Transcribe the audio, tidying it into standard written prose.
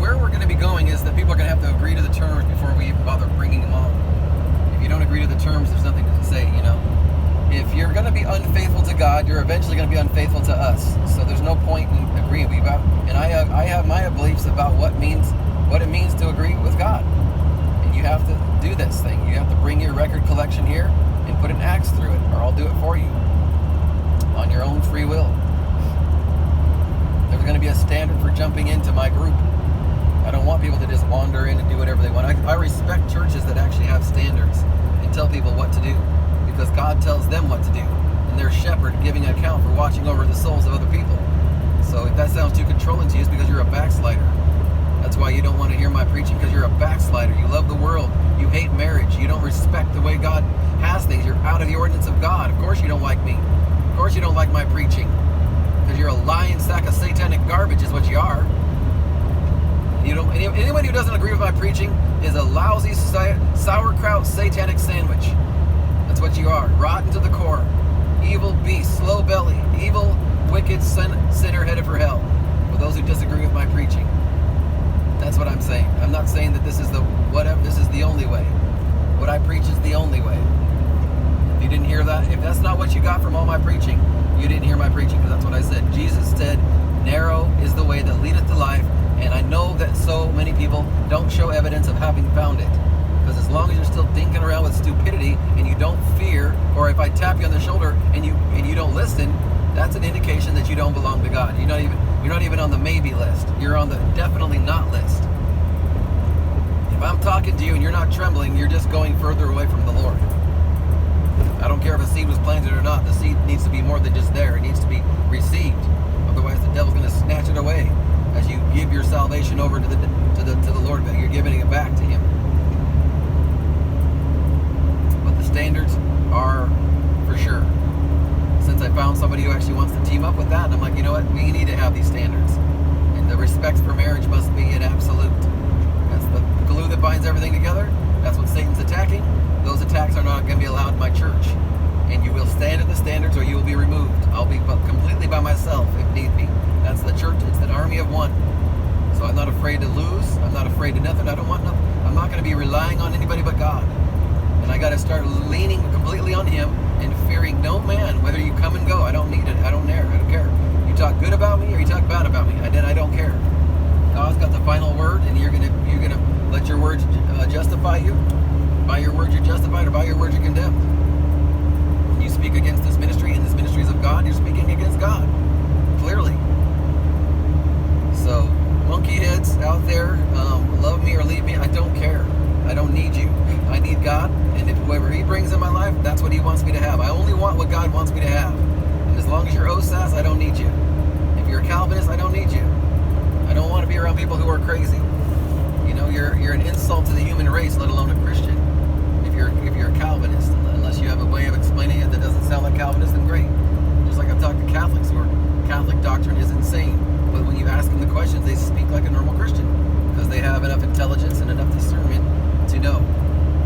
where we're going to be going is that people are going to have to agree to the terms before we even bother bringing them on. If you don't agree to the terms, there's nothing to say, you know. If you're going to be unfaithful to God, you're eventually going to be unfaithful to us. So there's no point in agreeing. And I have my beliefs about what it means to agree with God. And you have to do this thing. You have to bring your record collection here and put an axe through it, or I'll do it for you on your own free will. There's going to be a standard for jumping into my group. I don't want people to just wander in and do whatever they want. I respect churches that actually have standards and tell people what to do, because God tells them what to do, and they're shepherd giving an account for watching over the souls of other people. So if that sounds too controlling to you, it's because you're a backslider. That's why you don't want to hear my preaching, because you're a backslider. You love the world. You hate marriage. You don't respect the way God has things. You're out of the ordinance of God. Of course you don't like me. Of course you don't like my preaching, because you're a lying sack of satanic garbage is what you are. Anyone who doesn't agree with my preaching is a lousy sauerkraut satanic sandwich. That's what you are. Rotten to the core. Evil beast, slow belly, evil, wicked sinner headed for hell. For those who disagree with my preaching. That's what I'm saying. I'm not saying that this is the only way. What I preach is the only way. If you didn't hear that, if that's not what you got from all my preaching, you didn't hear my preaching, because that's what I said. Jesus said, narrow is the way that leadeth to life. And I know that so many people don't show evidence of having found it. Because as long as you're still dinking around with stupidity and you don't fear, or if I tap you on the shoulder and you don't listen, that's an indication that you don't belong to God. You're not even on the maybe list. You're on the definitely not list. If I'm talking to you and you're not trembling, you're just going further away from the Lord. I don't care if a seed was planted or not. The seed needs to be more than just there. It needs to be received. Otherwise, the devil's going to snatch it away as you give your salvation over to the Lord. You're giving it back to Him. But the standards are for sure. Since I found somebody who actually wants to team up with that, and I'm like, you know what? We need to have these standards, and the respect for marriage must be an absolute. That's the glue that binds everything together. That's what Satan's attacking. Those attacks are not going to be allowed in my church. And you will stand at the standards or you will be removed. I'll be completely by myself if need be. That's the church. It's an army of one. So I'm not afraid to lose. I'm not afraid of nothing. I don't want nothing. I'm not going to be relying on anybody but God. And I got to start leaning completely on Him and fearing no man, whether you come and go. I don't need it. I don't care. You talk good about me or you talk bad about me. I don't care. God's got the final word, and you're gonna let your words justify you. By your words you're justified, or by your words you're condemned. When you speak against this ministry and this ministry is of God, you're speaking against God. Clearly. So, monkey heads out there, love me or leave me, I don't care. I don't need you. I need God, and if whoever He brings in my life, that's what He wants me to have. I only want what God wants me to have. And as long as you're OSAS, I don't need you. If you're a Calvinist, I don't need you. I don't want to be around people who are crazy. You know, you're an insult to the human race, let alone a Christian. If you're a Calvinist, unless you have a way of explaining it that doesn't sound like Calvinist, then great. Just like I've talked to Catholics who are Catholic doctrine is insane, but when you ask them the questions, they speak like a normal